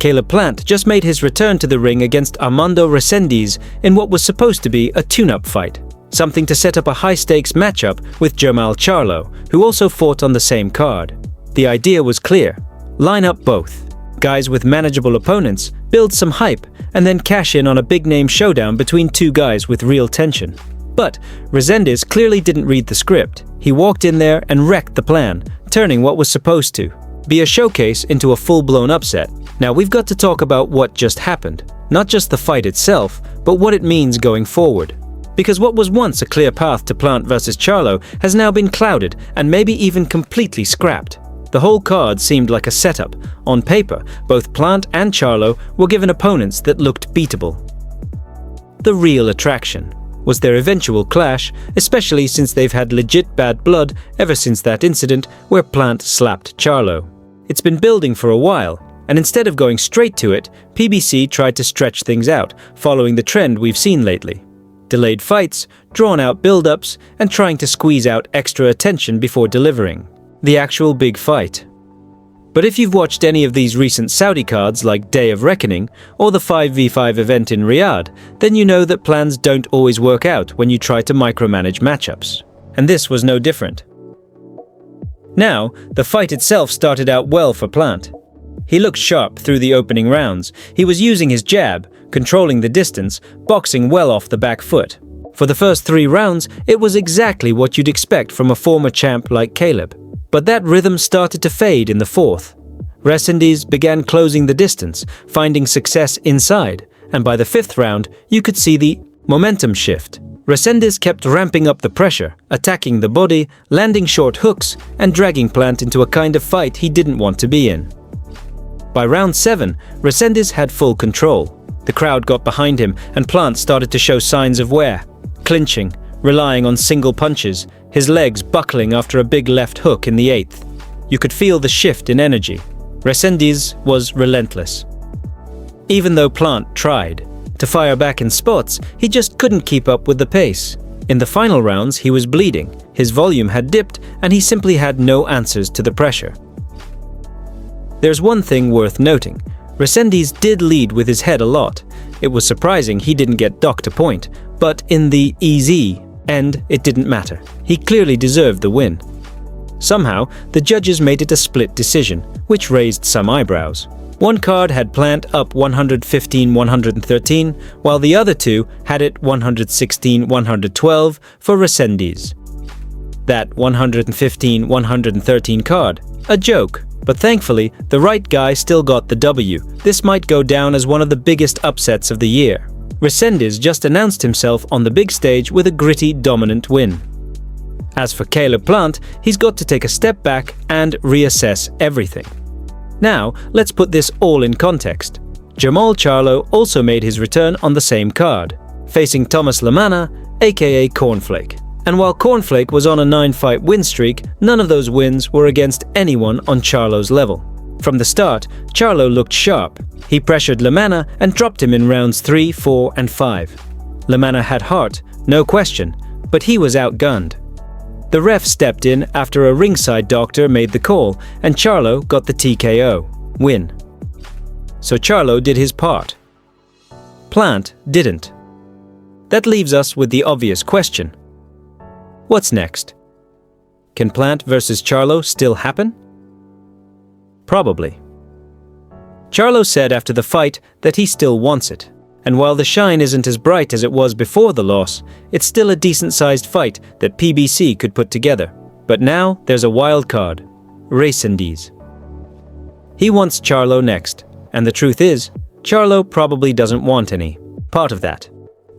Caleb Plant just made his return to the ring against Armando Resendiz in what was supposed to be a tune-up fight, something to set up a high-stakes matchup with Jermall Charlo, who also fought on the same card. The idea was clear: line up both guys with manageable opponents, build some hype, and then cash in on a big-name showdown between two guys with real tension. But Resendiz clearly didn't read the script. He walked in there and wrecked the plan, turning what was supposed to be a showcase into a full-blown upset. Now we've got to talk about what just happened, not just the fight itself, but what it means going forward. Because what was once a clear path to Plant versus Charlo has now been clouded and maybe even completely scrapped. The whole card seemed like a setup. On paper, both Plant and Charlo were given opponents that looked beatable. The real attraction was their eventual clash, especially since they've had legit bad blood ever since that incident where Plant slapped Charlo. It's been building for a while, and instead of going straight to it, PBC tried to stretch things out, following the trend we've seen lately. Delayed fights, drawn-out build-ups, and trying to squeeze out extra attention before delivering the actual big fight. But if you've watched any of these recent Saudi cards like Day of Reckoning or the 5v5 event in Riyadh, then you know that plans don't always work out when you try to micromanage matchups. And this was no different. Now, the fight itself started out well for Plant. He looked sharp through the opening rounds. He was using his jab, controlling the distance, boxing well off the back foot. For the first 3 rounds, it was exactly what you'd expect from a former champ like Caleb. But that rhythm started to fade in the 4th. Resendiz began closing the distance, finding success inside, and by the 5th round, you could see the momentum shift. Resendiz kept ramping up the pressure, attacking the body, landing short hooks, and dragging Plant into a kind of fight he didn't want to be in. By round 7, Resendiz had full control. The crowd got behind him, and Plant started to show signs of wear, clinching, relying on single punches, his legs buckling after a big left hook in the 8th. You could feel the shift in energy. Resendiz was relentless. Even though Plant tried to fire back in spots, he just couldn't keep up with the pace. In the final rounds, he was bleeding, his volume had dipped, and he simply had no answers to the pressure. There's one thing worth noting. Resendiz did lead with his head a lot. It was surprising he didn't get docked a point, but in the easy end, it didn't matter. He clearly deserved the win. Somehow, the judges made it a split decision, which raised some eyebrows. One card had Plant up 115-113, while the other two had it 116-112 for Resendiz. That 115-113 card, a joke. But thankfully, the right guy still got the W. This might go down as one of the biggest upsets of the year. Resendiz just announced himself on the big stage with a gritty, dominant win. As for Caleb Plant, he's got to take a step back and reassess everything. Now, let's put this all in context. Jermall Charlo also made his return on the same card, facing Thomas Lamanna, aka Cornflake. And while Cornflake was on a 9-fight win streak, none of those wins were against anyone on Charlo's level. From the start, Charlo looked sharp. He pressured Lamanna and dropped him in rounds 3, 4, and 5. Lamanna had heart, no question, but he was outgunned. The ref stepped in after a ringside doctor made the call, and Charlo got the TKO win. So Charlo did his part. Plant didn't. That leaves us with the obvious question. What's next? Can Plant versus Charlo still happen? Probably. Charlo said after the fight that he still wants it, and while the shine isn't as bright as it was before the loss, it's still a decent-sized fight that PBC could put together. But now there's a wild card, Resendiz. He wants Charlo next, and the truth is, Charlo probably doesn't want any part of that.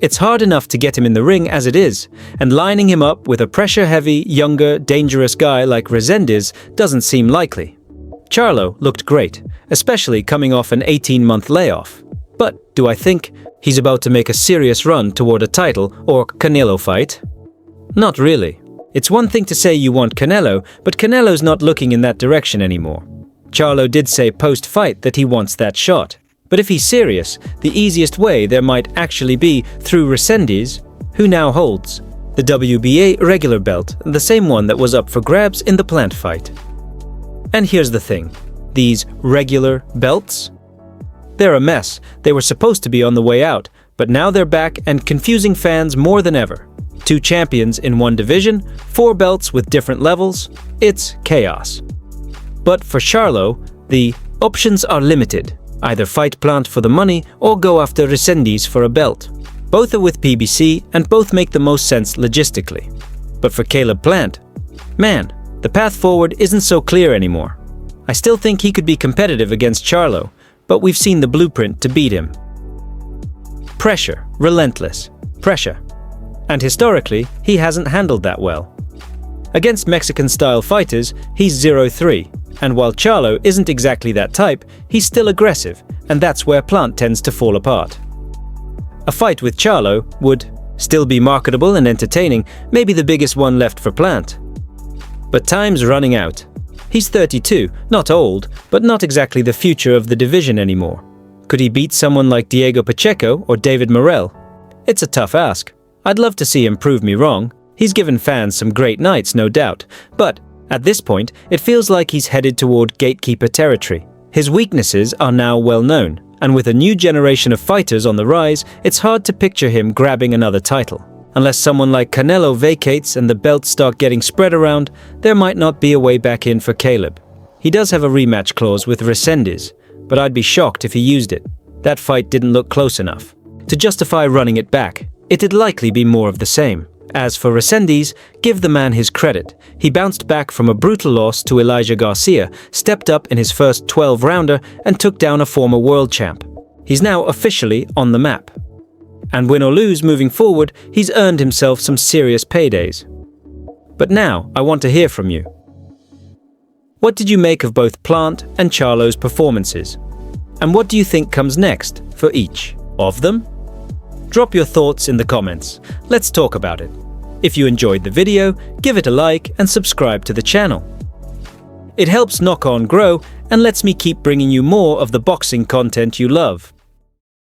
It's hard enough to get him in the ring as it is, and lining him up with a pressure-heavy, younger, dangerous guy like Resendiz doesn't seem likely. Charlo looked great, especially coming off an 18-month layoff. But do I think he's about to make a serious run toward a title or Canelo fight? Not really. It's one thing to say you want Canelo, but Canelo's not looking in that direction anymore. Charlo did say post-fight that he wants that shot. But if he's serious, the easiest way there might actually be through Resendiz, who now holds the WBA regular belt, the same one that was up for grabs in the Plant fight. And here's the thing, these regular belts, They're a mess. They were supposed to be on the way out, but now they're back and confusing fans more than ever. 2 champions in one division, 4 belts with different levels. It's chaos. But for Charlo, the options are limited. Either fight Plant for the money or go after Resendiz for a belt. Both are with PBC and both make the most sense logistically. But for Caleb Plant, man, the path forward isn't so clear anymore. I still think he could be competitive against Charlo, but we've seen the blueprint to beat him. Pressure, relentless, pressure. And historically, he hasn't handled that well. Against Mexican-style fighters, he's 0-3, and while Charlo isn't exactly that type, he's still aggressive, and that's where Plant tends to fall apart. A fight with Charlo would still be marketable and entertaining, maybe the biggest one left for Plant. But time's running out. He's 32, not old, but not exactly the future of the division anymore. Could he beat someone like Diego Pacheco or David Morrell? It's a tough ask. I'd love to see him prove me wrong. He's given fans some great nights, no doubt, but at this point, it feels like he's headed toward gatekeeper territory. His weaknesses are now well known, and with a new generation of fighters on the rise, it's hard to picture him grabbing another title. Unless someone like Canelo vacates and the belts start getting spread around, there might not be a way back in for Caleb. He does have a rematch clause with Resendiz, but I'd be shocked if he used it. That fight didn't look close enough to justify running it back. It'd likely be more of the same. As for Resendiz, give the man his credit. He bounced back from a brutal loss to Elijah Garcia, stepped up in his first 12-rounder, and took down a former world champ. He's now officially on the map. And win or lose moving forward, he's earned himself some serious paydays. But now, I want to hear from you. What did you make of both Plant and Charlo's performances? And what do you think comes next for each of them? Drop your thoughts in the comments. Let's talk about it. If you enjoyed the video, give it a like and subscribe to the channel. It helps Knock On grow and lets me keep bringing you more of the boxing content you love.